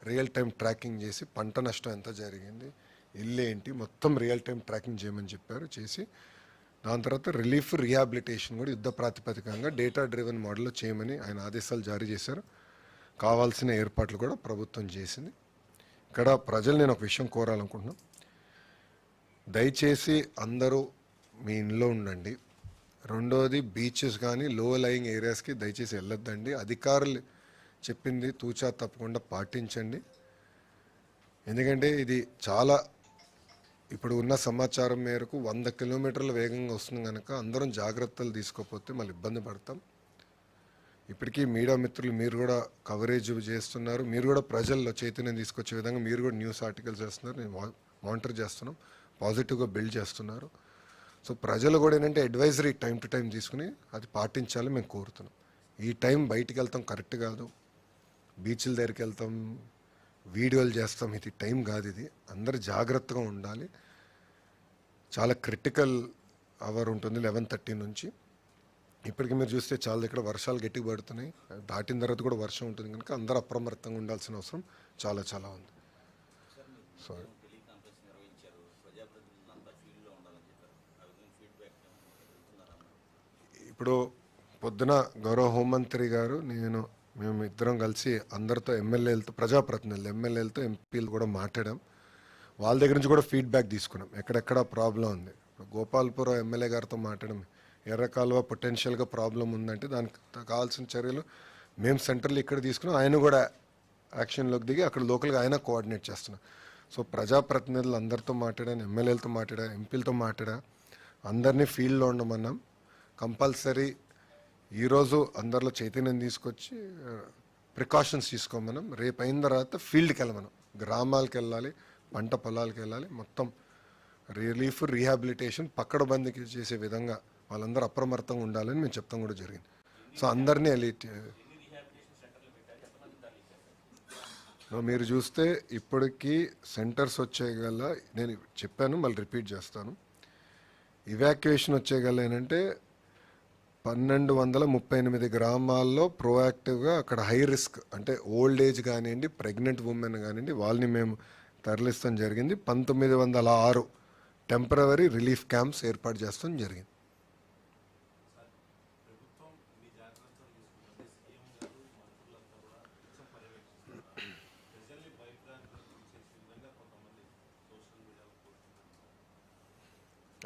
Real time tracking చేసి పంట నష్టం ఎంత జరిగింది, ఇల్లు ఏంటి, మొత్తం రియల్ టైం ట్రాకింగ్ చేయమని చెప్పారు. చేసి దాని తర్వాత రిలీఫ్ రీహాబిలిటేషన్ కూడా యుద్ధ ప్రాతిపదికంగా డేటా డ్రివెన్ మోడల్లో చేయమని ఆయన ఆదేశాలు జారీ చేశారు. కావాల్సిన ఏర్పాట్లు కూడా ప్రభుత్వం చేసింది. ఇక్కడ ప్రజలు నేను ఒక విషయం కోరాలనుకుంటున్నాను. దయచేసి అందరూ మీ ఇంట్లో ఉండండి. రెండోది, బీచెస్ కానీ లో లయింగ్ ఏరియాస్కి దయచేసి వెళ్ళొద్దండి. అధికారులు చెప్పింది తూచా తప్పకుండా పాటించండి. ఎందుకంటే ఇది చాలా ఇప్పుడు ఉన్న సమాచారం మేరకు 100 కిలోమీటర్ల వేగంగా వస్తుంది కనుక అందరం జాగ్రత్తలు తీసుకోకపోతే మళ్ళీ ఇబ్బంది పడతాం. ఇప్పటికీ మీడియా మిత్రులు మీరు కూడా కవరేజ్ చేస్తున్నారు, మీరు కూడా ప్రజల్లో చైతన్యం తీసుకొచ్చే విధంగా మీరు కూడా న్యూస్ ఆర్టికల్స్ చేస్తున్నారు, నేను మానిటర్ చేస్తున్నాం, పాజిటివ్గా బిల్డ్ చేస్తున్నారు. సో ప్రజలు కూడా ఏంటంటే అడ్వైజరీ టైం టు టైం తీసుకుని అది పాటించాలని మేము కోరుతున్నాం. ఈ టైం బయటికి వెళ్తాం కరెక్ట్ కాదు, బీచ్ల దగ్గరికి వెళ్తాం, వీడియోలు చేస్తాం, ఇది టైం కాదు. ఇది అందరు జాగ్రత్తగా ఉండాలి. చాలా క్రిటికల్ అవర్ ఉంటుంది 11:30 నుంచి. ఇప్పటికీ మీరు చూస్తే చాలా దగ్గర వర్షాలు గట్టిగా పడుతున్నాయి, దాటిన తర్వాత కూడా వర్షం ఉంటుంది కనుక అందరూ అప్రమత్తంగా ఉండాల్సిన అవసరం చాలా చాలా ఉంది. సో ఇప్పుడు పొద్దున గౌరవ హోంమంత్రి గారు మేము ఇద్దరం కలిసి అందరితో ఎమ్మెల్యేలతో, ప్రజాప్రతినిధులు, ఎమ్మెల్యేలతో, ఎంపీలు కూడా మాట్లాడాం. వాళ్ళ దగ్గర నుంచి కూడా ఫీడ్బ్యాక్ తీసుకున్నాం ఎక్కడెక్కడ ప్రాబ్లం ఉంది. గోపాల్పురం ఎమ్మెల్యే గారితో మాట్లాడడం, ఎర్రకాలువ పొటెన్షియల్గా ప్రాబ్లం ఉందంటే దానికి కావాల్సిన చర్యలు మేము సెంటర్లో ఇక్కడ తీసుకున్నాం. ఆయన కూడా యాక్షన్లోకి దిగి అక్కడ లోకల్గా ఆయన కోఆర్డినేట్ చేస్తున్నాం. సో ప్రజాప్రతినిధులు అందరితో మాట్లాడాను, ఎమ్మెల్యేలతో మాట్లాడా, ఎంపీలతో మాట్లాడా, అందరినీ ఫీల్డ్లో ఉండమన్నాం. కంపల్సరీ ఈరోజు అందరిలో చైతన్యం తీసుకొచ్చి ప్రికాషన్స్ తీసుకోమనం. రేపు అయిన తర్వాత ఫీల్డ్కి వెళ్ళమనం, గ్రామాలకు వెళ్ళాలి, పంట పొలాలకు వెళ్ళాలి, మొత్తం రిలీఫ్ రీహాబిలిటేషన్ పక్కడబందీకి చేసే విధంగా వాళ్ళందరూ అప్రమత్తంగా ఉండాలని మేము చెప్తాం కూడా జరిగింది. సో అందరినీ మీరు చూస్తే ఇప్పటికీ సెంటర్స్ వచ్చేయగల, నేను చెప్పాను మళ్ళీ రిపీట్ చేస్తాను, ఇవాక్యుయేషన్ వచ్చేయగల ఏంటంటే 1238 గ్రామాల్లో ప్రోయాక్టివ్గా అక్కడ హై రిస్క్ అంటే ఓల్డ్ ఏజ్ కానివ్వండి, ప్రెగ్నెంట్ ఉమెన్ కానివ్వండి, వాళ్ళని మేము తరలిస్తాం జరిగింది. 1906 టెంపరవరీ రిలీఫ్ క్యాంప్స్ ఏర్పాటు చేస్తాం జరిగింది.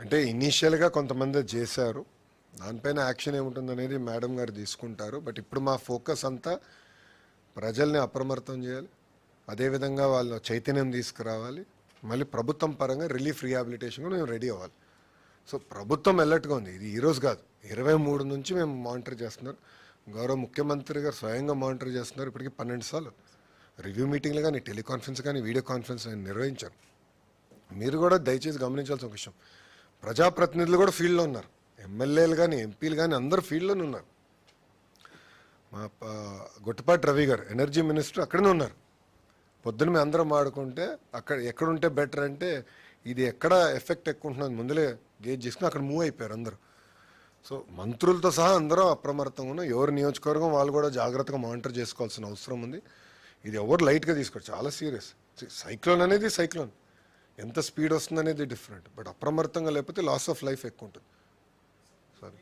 అంటే ఇనీషియల్గా కొంతమంది చేశారు, దానిపైన యాక్షన్ ఏముంటుంది అనేది మేడం గారు తీసుకుంటారు. బట్ ఇప్పుడు మా ఫోకస్ అంతా ప్రజల్ని అప్రమత్తం చేయాలి, అదేవిధంగా వాళ్ళ చైతన్యం తీసుకురావాలి, మళ్ళీ ప్రభుత్వం పరంగా రిలీఫ్ రీహాబిలిటేషన్ కూడా మేము రెడీ అవ్వాలి. సో ప్రభుత్వం అలర్ట్గా ఉంది. ఇది ఈరోజు కాదు, 23 నుంచి మేము మానిటర్ చేస్తున్నారు. గౌరవ ముఖ్యమంత్రి గారు స్వయంగా మానిటర్ చేస్తున్నారు. ఇప్పటికీ 12 సార్లు రివ్యూ మీటింగ్లు కానీ, టెలికాన్ఫరెన్స్ కానీ, వీడియో కాన్ఫరెన్స్ నేను నిర్వహించాను. మీరు కూడా దయచేసి గమనించాల్సిన విషయం, ప్రజాప్రతినిధులు కూడా ఫీల్డ్లో ఉన్నారు, ఎమ్మెల్యేలు కానీ, ఎంపీలు కానీ అందరూ ఫీల్డ్లోనే ఉన్నారు. మా గొట్టపాటి రవి గారు ఎనర్జీ మినిస్టర్ అక్కడనే ఉన్నారు. పొద్దున మేము అందరం ఆడుకుంటే అక్కడ ఎక్కడుంటే బెటర్ అంటే ఇది ఎక్కడ ఎఫెక్ట్ ఎక్కువ ఉంటున్నది ముందులే గేజ్ చేసుకుని అక్కడ మూవ్ అయిపోయారు అందరూ. సో మంత్రులతో సహా అందరూ అప్రమత్తంగా ఉన్నాం. ఎవరి నియోజకవర్గం వాళ్ళు కూడా జాగ్రత్తగా మానిటర్ చేసుకోవాల్సిన అవసరం ఉంది. ఇది ఎవరు లైట్గా తీసుకోరు, చాలా సీరియస్. సైక్లోన్ అనేది సైక్లోన్, ఎంత స్పీడ్ వస్తుంది అనేది డిఫరెంట్. బట్ అప్రమత్తంగా లేకపోతే లాస్ ఆఫ్ లైఫ్ ఎక్కువ ఉంటుంది. సరే,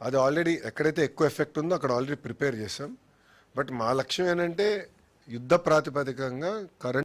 అది ఆల్రెడీ ఎక్కడైతే ఎక్కువ ఎఫెక్ట్ ఉందో అక్కడ ఆల్రెడీ ప్రిపేర్ చేసాం. బట్ మా లక్ష్యం ఏంటంటే యుద్ధ ప్రాతిపదికంగా కరెంట్